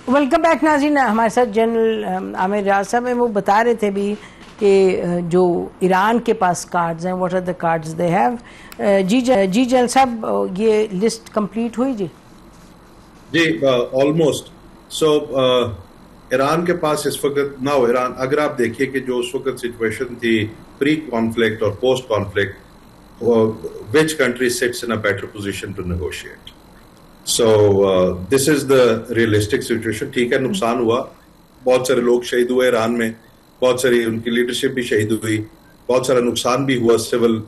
Welcome back ناظرین. ہمارے ساتھ جنرل عامر ریاض صاحب ہیں. وہ بتا رہے تھے بھی کہ جو ایران کے پاس کارڈز ہیں, what are the cards they have. جی جنرل صاحب, یہ لسٹ کمپلیٹ ہوئی؟ جی آلموسٹ. سو ایران کے پاس اس وقت نہ ایران, اگر آپ دیکھیے کہ جو اس وقت سچویشن تھی پری کانفلکٹ اور post conflict, which country sits in a better position to negotiate. So this is the realistic situation. ٹھیک ہے, نقصان ہوا, بہت سارے لوگ شہید ہوئے ایران میں, بہت ساری ان کی لیڈرشپ بھی شہید ہوئی, بہت سارا نقصان بھی ہوا سول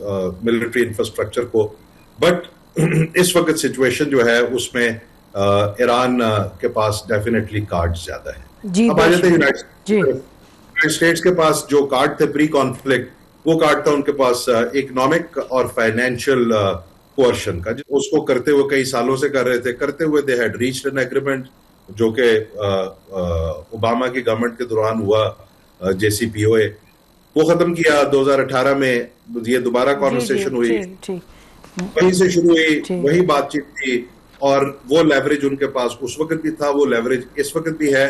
ملٹری انفراسٹرکچر کو. بٹ اس وقت سچویشن جو ہے اس میں ایران کے پاس ڈیفینیٹلی کارڈ زیادہ ہے. اب آ جاتے ہیں یونائٹڈ اسٹیٹس کے پاس جو کارڈ تھے پری کانفلکٹ, وہ کارڈ تھا ان کے پاس اکنامک اور فائنینشیل کوئرشن کا, اس کو کرتے ہوئے کئی سالوں سے کر رہے تھے. کرتے ہوئے they had reached an agreement جو کہ اوباما کی گورنمنٹ کے دوران ہوا, جے سی پی او اے, وہ ختم کیا 2018 میں. یہ دوبارہ کانورسیشن ہوئی, وہیں سے شروع ہوئی, وہی بات چیت تھی, اور وہ لیوریج ان کے پاس اس وقت بھی تھا, وہ لیوریج اس وقت بھی ہے.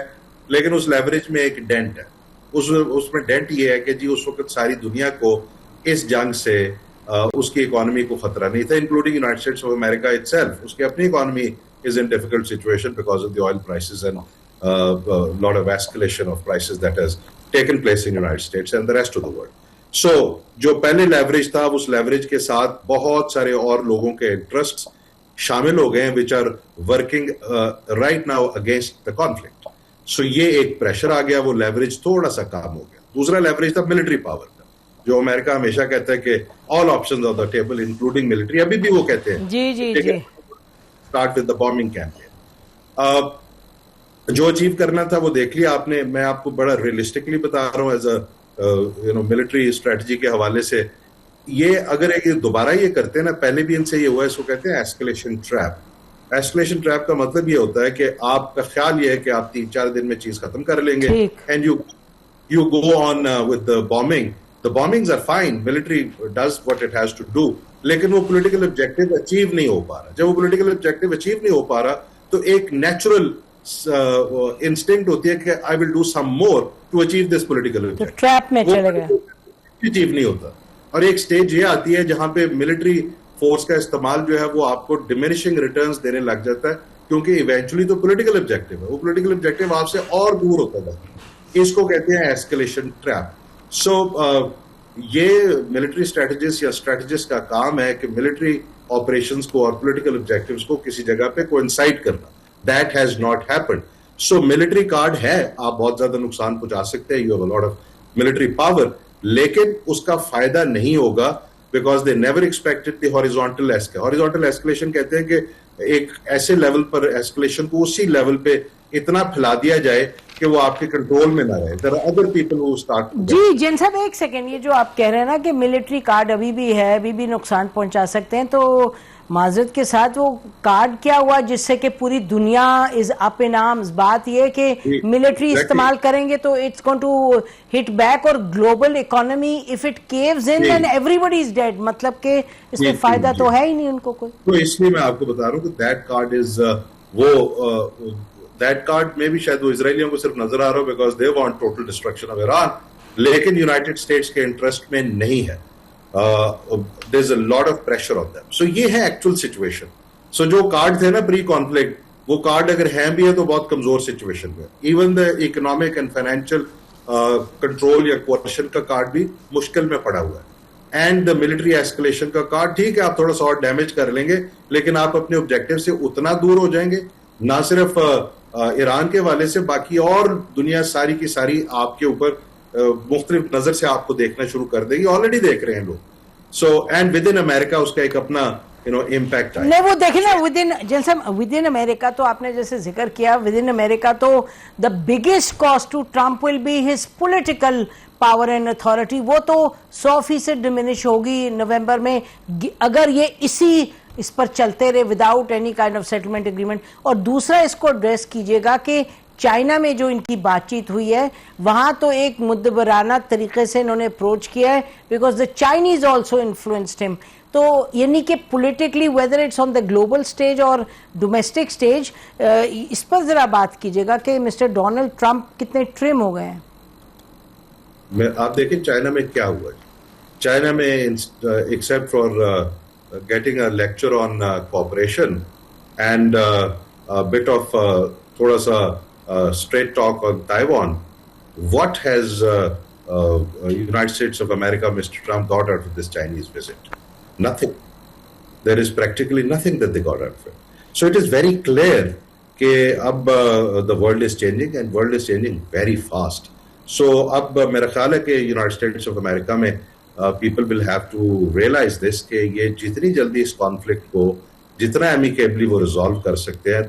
لیکن اس لیوریج میں ایک ڈینٹ ہے. اس میں ڈینٹ یہ ہے کہ جی اس وقت ساری دنیا کو اس جنگ سے اس کی اکانومی کو خطرہ نہیں تھا, including united states of America itself. اس کی اپنی economy is in difficult situation because of the oil prices and lot of escalation of prices that has taken place in United States and the rest of the world. So جو پہلے leverage تھا, اس leverage کے ساتھ بہت سارے اور لوگوں کے انٹرسٹ شامل ہو گئے ہیں which are working right now against the conflict. سو یہ ایک پریشر آ گیا, وہ لیوریج تھوڑا سا کام ہو گیا. دوسرا لیوریج تھا ملٹری پاور کا, جو امریکہ ہمیشہ کہتا ہے کہ all options on the table including military. ابھی بھی وہ کہتے ہیں جی start with the bombing campaign. جو اچیو کرنا تھا وہ دیکھ لیا آپ نے. میں آپ کو بڑا ریئلسٹکلی بتا رہا ہوں ایز اے ملٹری اسٹریٹجی کے حوالے سے. یہ اگر دوبارہ یہ کرتے ہیں نا, پہلے بھی ان سے یہ ہوا ہے, اس کو کہتے ہیں ایسکلیشن ٹریپ. ایسکلیشن ٹریپ کا مطلب یہ ہوتا ہے کہ آپ کا خیال یہ ہے کہ آپ 3-4 دن میں چیز ختم کر لیں گے, and you go on with the bombing. The bombings are fine, military does what it has to do, لیکن وہ پولیٹیکل آبجیکٹو اچیو نہیں ہو پا رہا. جب وہ پولیٹیکل آبجیکٹو اچیو نہیں ہو پا رہا تو ایک نیچرل انسٹنکٹ ہوتی ہے کہ I will do some more to achieve this political objective. Trap میں چلے گئے, اچیو نہیں ہوتا. اور ایک سٹیج یہ آتی ہے جہاں پہ ملٹری فورس کا استعمال جو ہے وہ آپ کو ڈیمینشنگ ریٹرنز دینے لگ جاتا ہے, کیونکہ ایونچولی تو پولیٹیکل آبجیکٹو ہے, وہ پولیٹیکل آبجیکٹو آپ سے اور دور ہوتا جاتا ہے. اس کو کہتے ہیں ایسکلیشن ٹریپ. سو یہ ملٹری اسٹریٹجسٹ یا اسٹریٹجسٹ کا کام ہے کہ ملٹری آپریشنز کو اور پولیٹیکل آبجیکٹوز کو کسی جگہ پہ کوئنسائڈ کرنا. That has not happened. So military card ہے, آپ بہت زیادہ نقصان پہنچا سکتے ہیں, you have a lot of military power, لیکن اس کا فائدہ نہیں ہوگا because they never expected the horizontal escalation. horizontal escalation کہتے ہیں کہ ایک ایسے لیول پر ایسکلیشن کو اسی لیول پہ اتنا پھیلا دیا جائے کہ وہ آپ کے کنٹرول میں نہ رہے. There are other people who start. جی جن صاحب ایک سیکنڈ, یہ جو آپ کہہ رہے ہیں نا کہ ملٹری کارڈ ابھی بھی ہے, ابھی بھی نقصان پہنچا سکتے ہیں, تو معذرت کے ساتھ وہ کارڈ کیا ہوا جس سے کہ پوری دنیا از اپ ان آرمز؟ بات یہ کہ ملٹری استعمال کریں گے تو it's going to hit back, اور global economy if it caves in then everybody is dead. مطلب کہ اس میں فائدہ تو ہے ہی نہیں ان کو کوئی. تو اس لیے میں آپ کو بتا رہا ہوں کہ دیٹ کارڈ از وہ دیٹ کارڈ میں بھی شاید وہ اسرائیلیوں کو صرف نظر آ رہا ہو because they want total destruction of Iran, لیکن یونائٹڈ اسٹیٹس کے انٹرسٹ میں نہیں ہے. there is a lot of pressure on them. So یہ ہے ایکچوئل سچویشن. سو جو کارڈ تھے نا پری کانفلکٹ, وہ کارڈ اگر ہیں بھی ہے تو بہت کمزور سچویشن میں. Even the economic and financial control یا کوئرشن کا کارڈ بھی مشکل میں پڑا ہوا ہے. اینڈ دا ملٹری ایسکلیشن کا کارڈ ٹھیک ہے, آپ تھوڑا سا اور ڈیمیج کر لیں گے, لیکن آپ اپنے آبجیکٹو سے اتنا دور ہو جائیں گے, نہ صرف ایران کے حوالے سے, باقی اور دنیا ساری کی ساری آپ کے اوپر مختلف نظر سے آپ کو دیکھنا شروع کر دیں گے. آلریڈی دیکھ رہے ہیں لوگ. سو اینڈ ود ان امریکہ اس کا ایک اپنا امپیکٹ آئے. نہیں وہ دیکھیں نا ود ان امریکہ تو آپ نے جیسے ذکر کیا, with in America to the biggest cost to Trump will be his political power and authority. وہ تو 100% ڈیمینش ہوگی نومبر میں اگر یہ اس پر چلتے رہے without any kind of settlement agreement. اور دوسرا اس کو ایڈریس کیجیے گا کہ چائنا میں جو ان کی بات چیت ہوئی ہے وہاں تو ایک مدبرانہ طریقے سے انہوں نے اپروچ کیا ہے, because the Chinese also influenced him. تو یعنی کہ politically whether it's on the global stage اور ڈومیسٹک اسٹیج اس پر ذرا بات کیجیے گا کہ مسٹر ڈونلڈ ٹرمپ کتنے ٹرم ہو گئے ہیں. آپ دیکھیں چائنا میں کیا ہوا ہے. چائنا میں except for getting a lecture on cooperation and a bit of thoda sa straight talk on Taiwan, what has United States of America, Mr. Trump, got out of this Chinese visit? Nothing. There is practically nothing that they got out of it. So it is very clear that ab the world is changing and world is changing very fast. So ab mera khayal hai کہ United States of America میں people will have to realize this کہ یہ جتنی جلدی اس conflict کو جتنا amicably وہ resolve کر سکتے ہیں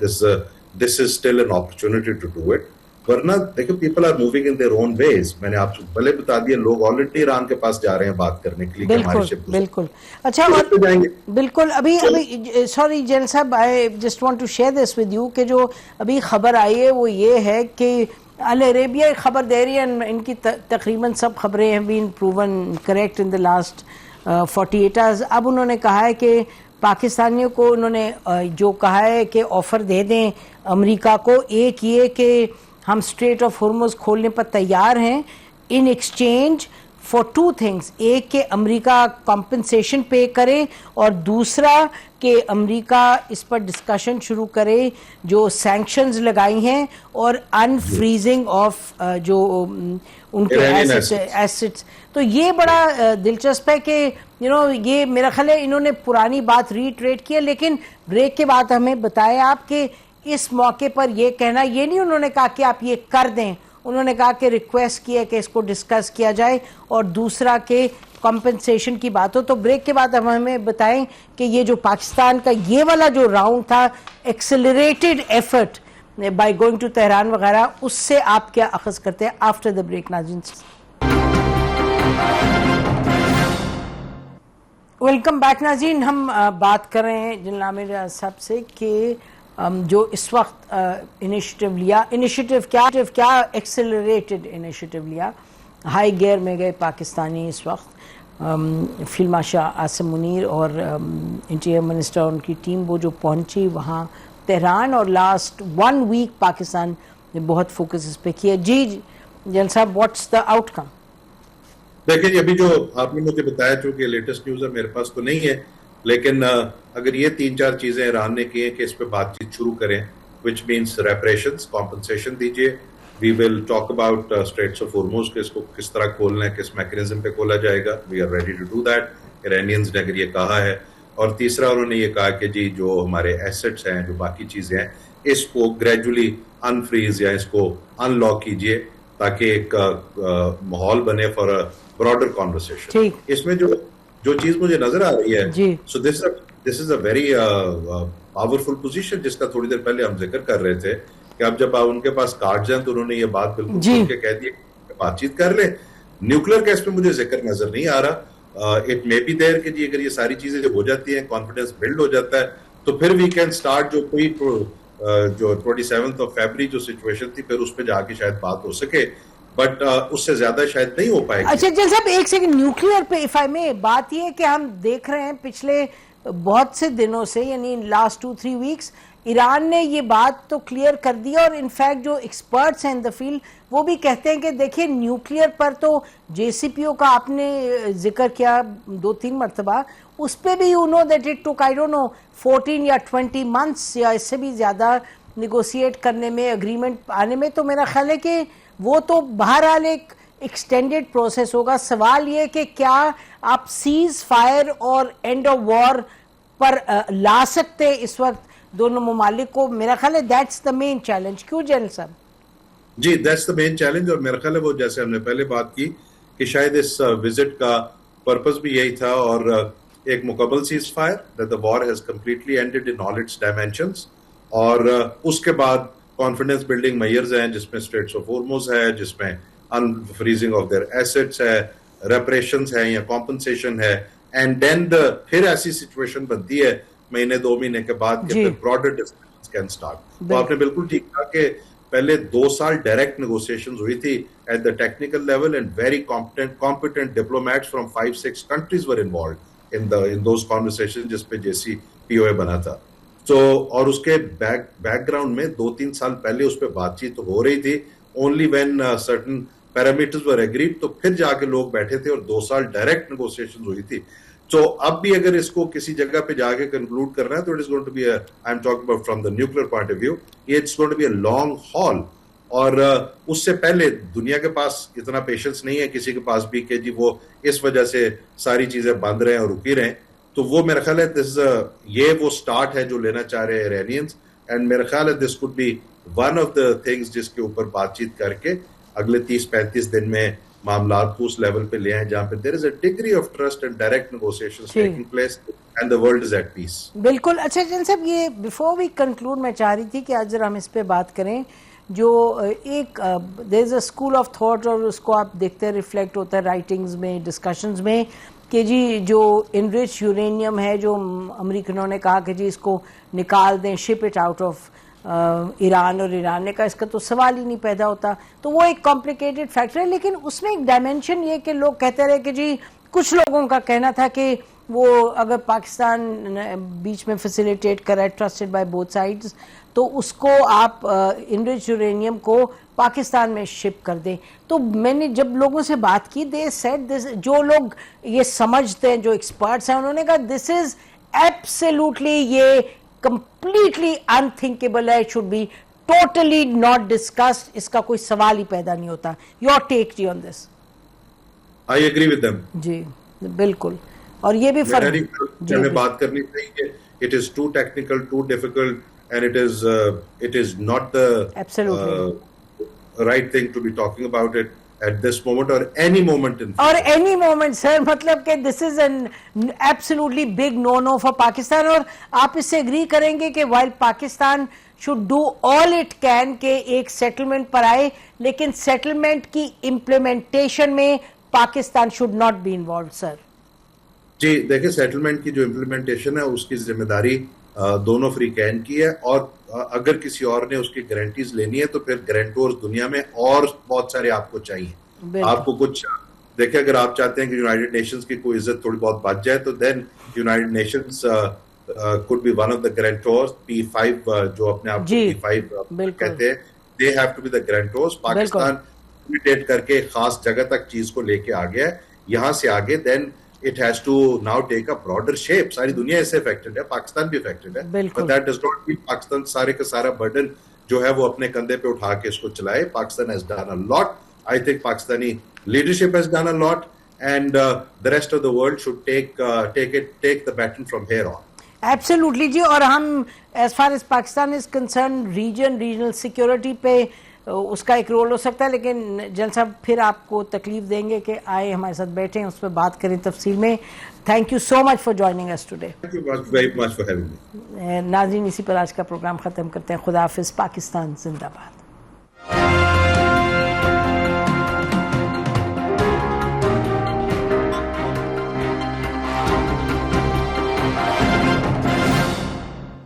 this is still an opportunity to do it. ورنہ دیکھیں people are moving in their own ways. میں نے آپ کو پہلے بتا دیا لوگ آلریڈی ایران کے پاس جا رہے ہیں بات کرنے کے لیے. بالکل اچھا بالکل. ابھی سوری جیل صاحب I just want to share this with you کہ جو ابھی خبر آئی ہے وہ یہ ہے کہ العربیہ خبر دے رہی ہے ان کی تقریباً سب خبریں ہیں been proven correct in the last 48 hours. اب انہوں نے کہا ہے کہ پاکستانیوں کو انہوں نے جو کہا ہے کہ آفر دے دیں امریکہ کو, ایک یہ کہ ہم اسٹریٹ آف ہرمز کھولنے پر تیار ہیں ان ایکسچینج فار 2 things. ایک کہ امریکہ کمپنسیشن پے کرے اور دوسرا کہ امریکہ اس پر ڈسکشن شروع کرے جو سینکشنز لگائی ہیں اور انفریزنگ آف جو ان کے ایسٹس. تو یہ بڑا دلچسپ ہے کہ یہ میرا خیال ہے انہوں نے پرانی بات ریٹریٹ کی ہے, لیکن بریک کے بعد ہمیں بتائیں آپ کہ اس موقع پر یہ کہنا, یہ نہیں انہوں نے کہا کہ آپ یہ کر دیں, انہوں نے کہا کہ ریکویسٹ کی ہے کہ اس کو ڈسکس کیا جائے اور دوسرا کہ کمپنسیشن کی بات ہو. تو بریک کے بعد ہمیں بتائیں کہ یہ جو پاکستان کا یہ والا جو راؤنڈ تھا accelerated effort by going to Tehran وغیرہ, اس سے آپ کیا اخذ کرتے ہیں آفٹر دا بریک. ناظرین ویلکم بیک. ناظرین ہم بات کر رہے ہیں جنرل عامر صاحب سے کہ جو اس وقت انیشیٹو کیا ایکسلریٹڈ انیشیٹو لیا, ہائی گیئر میں گئے پاکستانی اس وقت. فیلڈ مارشل عاصم منیر اور انٹیریئر منسٹر ان کی ٹیم وہ جو پہنچی وہاں تہران, اور لاسٹ 1 week پاکستان نے بہت فوکس اس پہ کیا. جی جنرل صاحب واٹس دا آؤٹ کم؟ دیکھیں ابھی جو آپ نے مجھے بتایا چونکہ لیٹسٹ نیوز ہے میرے پاس تو نہیں ہے, لیکن اگر یہ 3-4 چیزیں ایران نے کی ہیں کہ اس پہ بات چیت شروع کریں, which means reparations, compensation دیجئے. We will talk about Straits of Hormuz کہ اس کو کس طرح کھولنا ہے, کس میکنزم پہ کھولا جائے گا. We are ready to do that. ایرانیئنز نے اگر یہ کہا ہے. اور تیسرا انہوں نے یہ کہا کہ جی جو ہمارے ایسٹس ہیں, جو باقی چیزیں ہیں, اس کو گریجولی انفریز یا اس کو ان لاک کیجئے تاکہ ایک ماحول بنے فار براڈر کانورسیشن. اس میں جو چیز مجھے نظر آ رہی ہے, سو دس از اے ویری پاورفل پوزیشن جس کا تھوڑی دیر پہلے ہم ذکر کر رہے تھے کہ اب جب ان کے پاس کارڈز ہیں تو انہوں نے یہ بات بالکل کھول کے کہہ دی بات چیت کر لیں. نیوکلیر کیس پہ مجھے ذکر نظر نہیں آ رہا. اٹ مے بی دیر کہ جی اگر یہ ساری چیزیں جب ہو جاتی ہیں, کانفیڈنس بلڈ ہو جاتا ہے, تو پھر وی کین اسٹارٹ جو کوئی جو 27 فیبری جو سچویشن تھی پھر اس پہ جا کے شاید بات ہو سکے, بٹ اس سے زیادہ شاید نہیں ہو پائے گی. اچھا جن صاحب ایک سیکنڈ, نیوکلیئر پہ اف آئی میں بات یہ ہے کہ ہم دیکھ رہے ہیں پچھلے بہت سے دنوں سے, یعنی لاسٹ 2-3 weeks ایران نے یہ بات تو کلیئر کر دیا, اور انفیکٹ جو ایکسپرٹس ہیں ان دا فیلڈ وہ بھی کہتے ہیں کہ دیکھیں نیوکلیئر پر تو جے سی پی او کا آپ نے ذکر کیا 2-3 مرتبہ, اس پہ بھی you know that it took I don't know 14 یا 20 months یا اس سے بھی زیادہ نیگوشیٹ کرنے میں, اگریمنٹ آنے میں. تو میرا خیال ہے کہ وہ تو بہرحال ایک ایکسٹینڈیڈ پروسیس ہوگا. سوال یہ کہ کیا آپ سیز فائر اور اینڈ آف وار پر لا سکتے اس وقت دونوں ممالک کو؟ میرا خیال ہے دیٹس دا مین چیلنج. کیوں جنرل صاحب؟ جی دیٹس دا مین چیلنج, اور میرا خیال ہے وہ جیسے ہم نے پہلے بات کی کہ شاید اس وزٹ کا پرپز بھی یہی تھا, اور ایک مکمل cease fire that the war has completely ended in all its dimensions, اور اس کے بعد کانفیڈنس بلڈنگ میئرز ہیں جس میں اسٹریٹس آف ہورموز ہے, جس میں انفریزنگ آف دیئر ایسٹس ہے, ریپریشنز ہے یا کمپنسیشن ہے, اینڈ دین پھر ایسی سچویشن بنتی ہے 1-2 مہینے کے بعد کہ پھر براڈر ڈسکشنز کین اسٹارٹ. تو آپ نے بالکل ٹھیک کہا کہ پہلے 2 سال ڈائریکٹ نیگوسیشنز ہوئی تھی at the technical level, and very competent diplomats from 5-6 countries were involved. in those conversations جس پہ JCPOA بنا تھا. So اور اس کے بیک گراؤنڈ میں 2-3 سال پہلے اس پہ بات چیت ہو رہی تھی, only when certain parameters were agreed, تو پھر جا کے لوگ بیٹھے تھے اور 2 سال ڈائریکٹ نیگوسیشن ہوئی تھی. So اب بھی اگر اس کو کسی جگہ پہ جا کے کنکلوڈ کرنا ہے تو it is going to be I'm talking about from the nuclear point of view, it's going to be a long haul. اور اس سے پہلے دنیا کے پاس اتنا پیشنس نہیں ہے کسی کے پاس بھی کہ جی وہ اس وجہ سے ساری چیزیں بند رہے اور رکی رہیں. تو وہ میرا خیال ہے یہ وہ سٹارٹ ہے جو لینا چاہ رہے ہیں ایرانینز, اینڈ میرا خیال ہے this could be one of the things جس کے اوپر بات چیت کر کے اگلے 30-35 دن میں معاملات کو اس لیول پہ لے آئیں جہاں پہ there is a degree of trust and direct negotiations taking place and the world is at peace. بالکل. اچھا جن صاحب, یہ before we conclude میں چاہ رہی تھی کہ آج ذرا ہم اس پہ بات کریں جو ایک there is a school of thought, اور اس کو آپ دیکھتے ہیں ریفلیکٹ ہوتا ہے رائٹنگز میں, ڈسکشنز میں, کہ جی جو انرچ یورینیم ہے جو امریکنوں نے کہا کہ جی اس کو نکال دیں, شپ اٹ آؤٹ آف ایران, اور ایران نے کہا اس کا تو سوال ہی نہیں پیدا ہوتا. تو وہ ایک کمپلیکیٹڈ فیکٹر ہے, لیکن اس میں ایک ڈائمینشن یہ کہ لوگ کہتے رہے کہ جی کچھ لوگوں کا کہنا تھا کہ وہ اگر پاکستان بیچ میں فیسیلیٹیٹ کر رہا ہے ٹرسٹڈ بائی بوتھ سائڈز, تو اس کو آپ انرچ یورینیم کو پاکستان میں شپ کر دیں. تو میں نے جب لوگوں سے بات کی دے سیڈ دس, جو لوگ یہ سمجھتے ہیں جو ایکسپرٹس ہیں انہوں نے کہا دس از ایبسلیوٹلی, یہ کمپلیٹلی انتھنکیبل ہے, it should be totally not discussed, اس کا کوئی سوال ہی پیدا نہیں ہوتا. یور ٹیک جی on this. I agree with them. جی بالکل. اور یہ بھی ہمیں بات کرنی چاہیے. It is too technical, too difficult, and it is not the right thing to be talking about it at this moment or any moment in future. اور any moment sir, مطلب کہ this is an absolutely big no-no for Pakistan. اور آپ اس سے agree کریں گے کہ while Pakistan should do all it can کہ ایک settlement پر آئے, لیکن settlement کی implementation میں Pakistan should not be involved sir. جی دیکھیں, سیٹلمنٹ کی جو امپلیمنٹیشن ہے اس کی ذمہ داری دونوں فریقین کی ہے, اور اگر کسی اور نے اس کی گارنٹیز لینی ہے تو پھر گارنٹورز دنیا میں اور بہت سارے آپ کو چاہیے. آپ کو کچھ دیکھیں, اگر آپ چاہتے ہیں کہ یونائٹڈ نیشنز کی کوئی عزت تھوڑی بہت بچ جائے تو then United Nations could be one of the guarantors. P5 جو اپنے آپ کو P5 کہتے ہیں, they have to be the guarantors. Pakistan imitate کر کے خاص جگہ تک چیز کو لے کے آ گیا ہے, یہاں سے آگے then it has to now take a broader shape. ساری دنیا اس سے افیکٹڈ ہے, پاکستان بھی افیکٹڈ ہے, but that does not mean Pakistan سارے کا سارا برڈن جو ہے وہ اپنے کندھے پہ اٹھا کے اس کو چلائے. Pakistan has done a lot. I think Pakistani leadership has done a lot, and the rest of the world should take the baton from here on. Absolutely جی. اور ہم as far as Pakistan is concerned regional security پہ اس کا ایک role ہو سکتا ہے, لیکن جن صاحب پھر آپ کو تکلیف دیں گے کہ آئے ہمارے ساتھ بیٹھیں اس پہ بات کریں تفصیل میں. Thank you so much for joining us today. Very much for having me. ناظرین اسی پر آج کا پروگرام ختم کرتے ہیں. خدا حافظ. پاکستان زندہ باد.